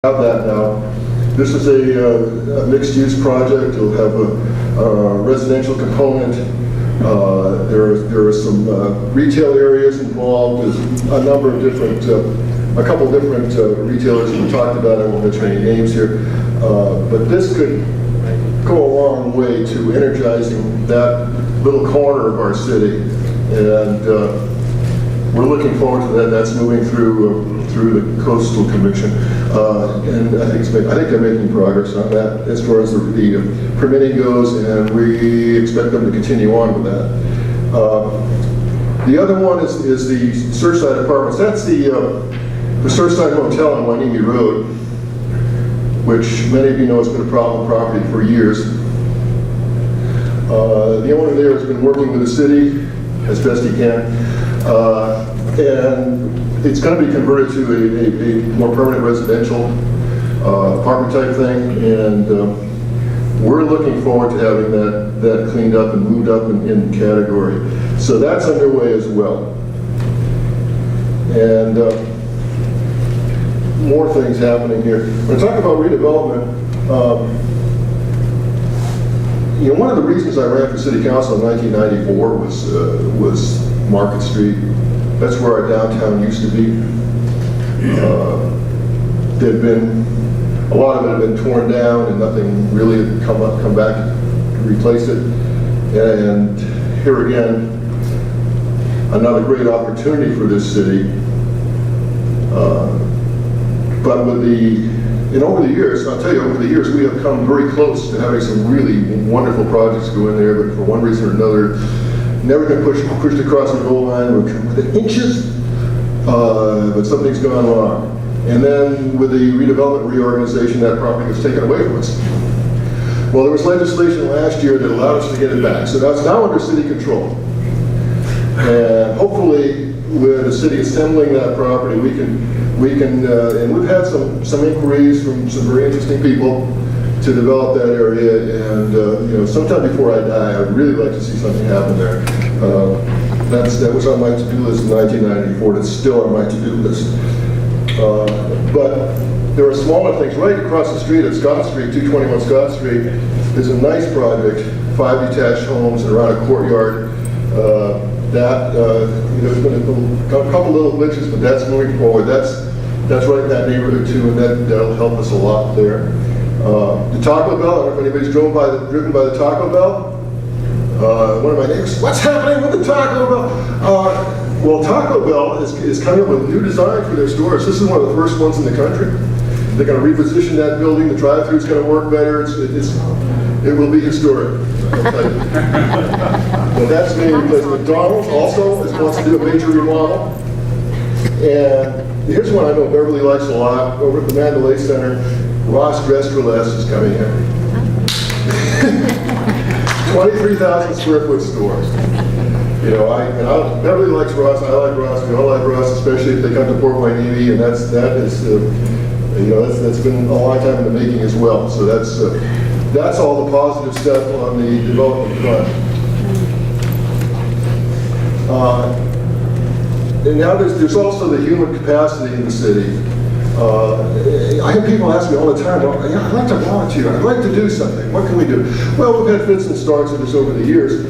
Have that now. This is a mixed-use project. It'll have a residential component. There are some retail areas involved. There's a number of different, a couple different retailers we talked about. I won't mention any names here, but this could go a long way to energizing that little corner of our city, and we're looking forward to that. That's moving through the Coastal Commission, and I think they're making progress on that as far as the permitting goes, and we expect them to continue on with that. The other one is the Surfside Apartments. That's the Surfside Motel on Wainimi Road, which many of you know has been a problem property for years. The owner there has been working with the city as best he can, and it's going to be converted to a more permanent residential apartment type thing, and we're looking forward to having that cleaned up and moved up in category. So that's underway as well. And more things happening here. When I talk about redevelopment, one of the reasons I ran for city council in 1994 was Market Street. That's where our downtown used to be. There'd been, a lot of it had been torn down and nothing really had come back to replace it. And here again, another great opportunity for this city. But over the years, I'll tell you, over the years, we have come very close to having some really wonderful projects go in there, but for one reason or another, never been pushed across the goal line. We're within inches, but something's gone wrong. And then with the redevelopment reorganization, that property was taken away from us. Well, there was legislation last year that allowed us to get it back. So that's now under city control. And hopefully, with the city assembling that property, we can, and we've had some inquiries from some very interesting people to develop that area, and sometime before I die, I'd really like to see something happen there. That was on my to-do list in 1994. It's still on my to-do list. But there are smaller things. Right across the street at Scott Street, 221 Scott Street, there's a nice project, 5 detached homes around a courtyard. There's been a couple little glitches, but that's moving forward. That's right in that neighborhood too, and that'll help us a lot there. The Taco Bell, I don't know if anybody's driven by the Taco Bell. One of my neighbors, what's happening with the Taco Bell? Well, Taco Bell is coming up with a new design for their stores. This is one of the first ones in the country. They're going to reposition that building. The drive-thru is going to work better. It will be historic. But that's being replaced. McDonald's also wants to do a major remodel. And here's one I know Beverly likes a lot. Over at the Mandalay Center, Ross Dress for Less is coming in. 23,000 square foot stores. Beverly likes Ross. I like Ross. We all like Ross, especially if they come to Port Wainimi, and that's been a long time in the making as well. So that's all the positive stuff on the development front. And now there's also the human capacity in the city. I have people ask me all the time, well, I'd like to volunteer, I'd like to do something, what can we do? Well, we've had fits and starts of this over the years.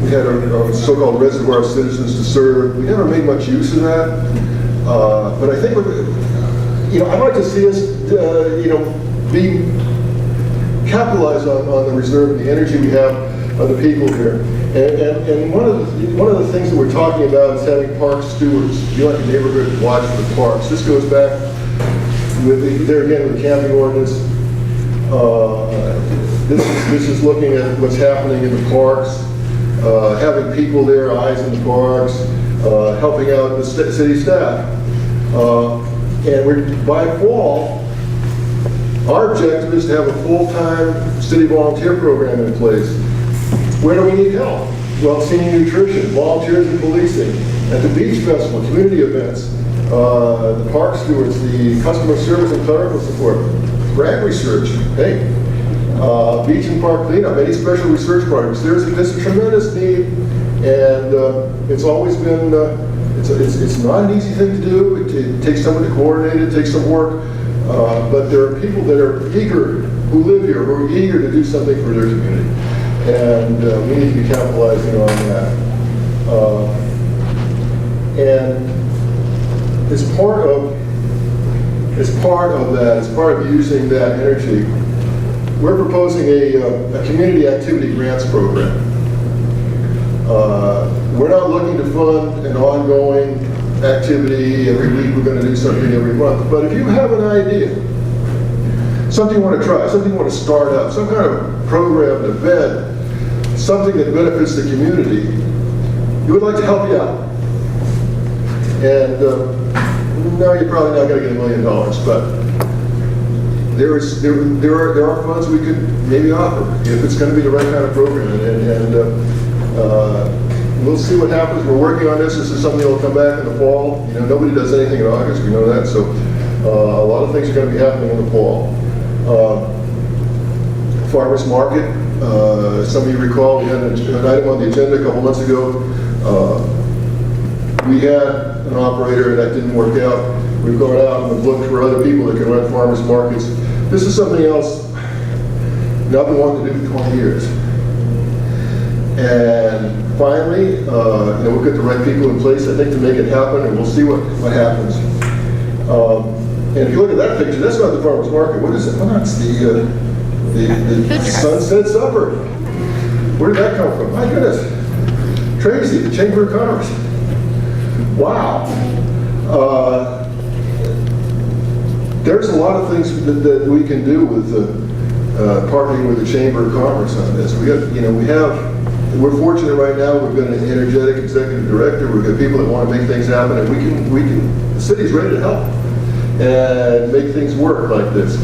We had our so-called reservoir of citizens to serve. We never made much use of that. But I think, I'd like to see us, capitalize on the reserve and the energy we have of the people here. And one of the things that we're talking about is having park stewards, be like a neighborhood watch for the parks. This goes back with the camping ordinance. This is looking at what's happening in the parks, having people there, eyes in the parks, helping out the city staff. And by fall, our objective is to have a full-time city volunteer program in place. Where do we need help? Well, senior nutrition, volunteers in policing, at the beach festival, community events, the park stewards, the customer service and clerical support, grant research, hey, beach and park cleanup, any special research projects. There's a tremendous need, and it's always been It's not an easy thing to do. It takes someone to coordinate it, takes some work. But there are people that are eager, who live here, who are eager to do something for their community. And we need to be capitalizing on that. And as part of that, as part of using that energy, we're proposing a community activity grants program. We're not looking to fund an ongoing activity every week. We're going to do something every month. But if you have an idea, something you want to try, something you want to start up, some kind of program, an event, something that benefits the community, we would like to help you out. And no, you're probably not going to get $1 million, but there are funds we could maybe offer if it's going to be the right kind of program. We'll see what happens. We're working on this. This is something that will come back in the fall. You know, nobody does anything in August. We know that. So a lot of things are going to be happening in the fall. Farmers market. Some of you recall we had an item on the agenda a couple months ago. We had an operator that didn't work out. We've gone out and we've looked for other people that can run farmers markets. This is something else I've been wanting to do for 20 years. And finally, we've got the right people in place, I think, to make it happen, and we'll see what happens. And if you look at that picture, that's not the farmers market. What is it? Well, that's the Sunset Supper. Where did that come from? My goodness. Tracy, the Chamber of Commerce. Wow. There's a lot of things that we can do with partnering with the Chamber of Commerce on this. We're fortunate right now. We've got an energetic executive director. We've got people that want to make things happen, and the city's ready to help and make things work like this.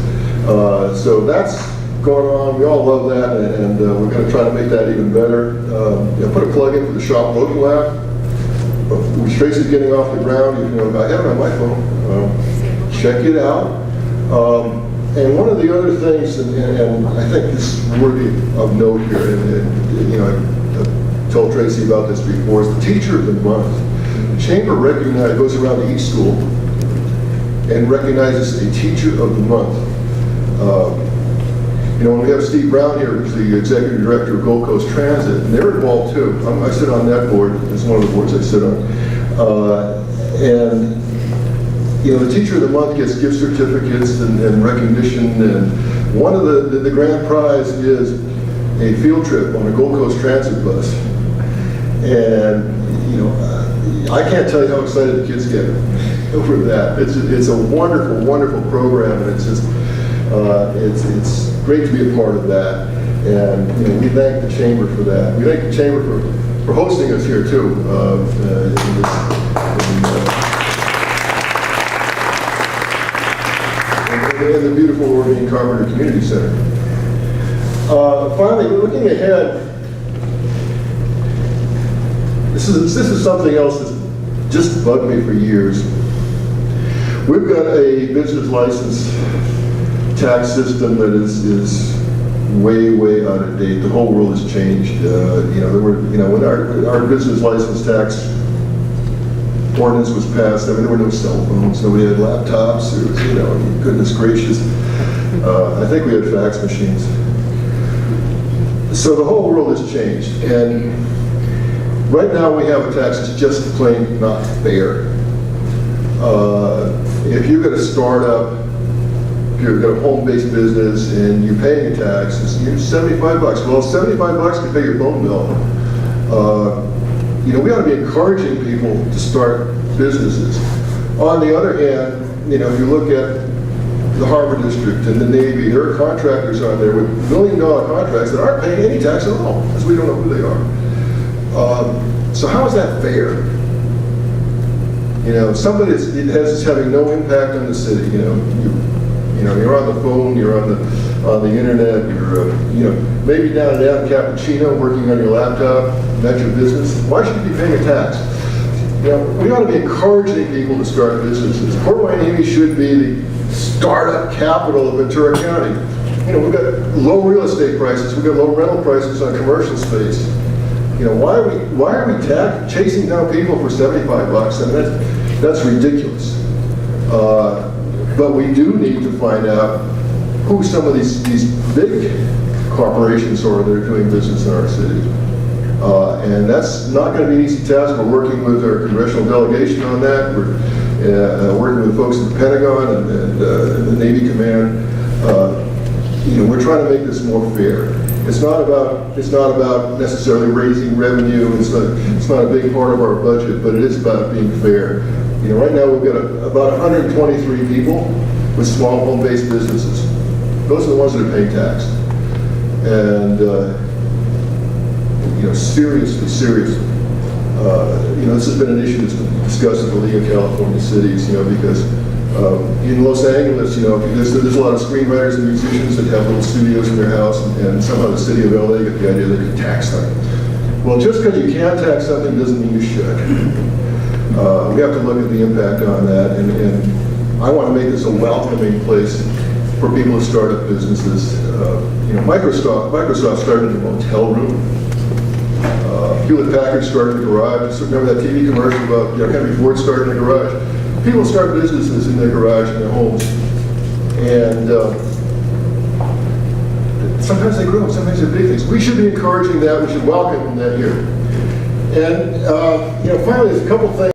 So that's going on. We all love that, and we're going to try to make that even better. Put a plug in for the Shop Local app. Tracy's getting off the ground. I have it on my phone. Check it out. And one of the other things, and I think this is worthy of note here, and I told Tracy about this before, is the Teacher of the Month. The Chamber goes around to each school and recognizes a Teacher of the Month. When we have Steve Brown here, who's the Executive Director of Gold Coast Transit, and they're involved too. I sit on that board. It's one of the boards I sit on. The Teacher of the Month gets gift certificates and recognition, and one of the grand prize is a field trip on a Gold Coast Transit bus. And I can't tell you how excited the kids get over that. It's a wonderful, wonderful program, and it's great to be a part of that. And we thank the Chamber for that. We thank the Chamber for hosting us here too. In the beautiful Orlean Carpenter Community Center. Finally, we're looking ahead. This is something else that's just bugged me for years. We've got a business license tax system that is way, way out of date. The whole world has changed. When our business license tax ordinance was passed, there were no cell phones, nobody had laptops. It was, goodness gracious. I think we had fax machines. So the whole world has changed, and right now we have a tax that's just plain not fair. If you've got a startup, if you've got a home-based business and you're paying a tax, it's $75. Well, $75 to pay your phone bill. We ought to be encouraging people to start businesses. On the other hand, if you look at the Harbor District and the Navy, there are contractors on there with $1 million contracts that aren't paying any tax at all, because we don't know who they are. So how is that fair? Somebody is having no impact on the city. You're on the phone, you're on the internet, you're maybe down at Cappuccino working on your laptop. That's your business. Why should you be paying a tax? We ought to be encouraging people to start businesses. Port Hueneme should be the startup capital of Ventura County. We've got low real estate prices, we've got low rental prices on commercial space. You know, why are we chasing down people for 75 bucks? I mean, that's ridiculous. But we do need to find out who some of these big corporations are that are doing business in our city. And that's not going to be an easy task. We're working with our congressional delegation on that. We're working with folks at the Pentagon and the Navy Command. You know, we're trying to make this more fair. It's not about necessarily raising revenue. It's not a big part of our budget, but it is about being fair. You know, right now we've got about 123 people with small home-based businesses. Those are the ones that are paying tax. And you know, seriously, you know, this has been an issue that's been discussed in the League of California Cities. You know, because in Los Angeles, you know, there's a lot of screenwriters and musicians that have little studios in their house, and somehow the city of LA got the idea they could tax them. Well, just because you can tax something doesn't mean you should. We have to look at the impact on that, and I want to make this a welcoming place for people to start up businesses. You know, Microsoft started in a motel room. Hewlett Packard started in a garage. Remember that TV commercial about, you know, Henry Ford started in a garage? People start businesses in their garage, in their homes, and sometimes they grow, sometimes they're big things. We should be encouraging that. We should welcome that here. And you know, finally, there's a couple things.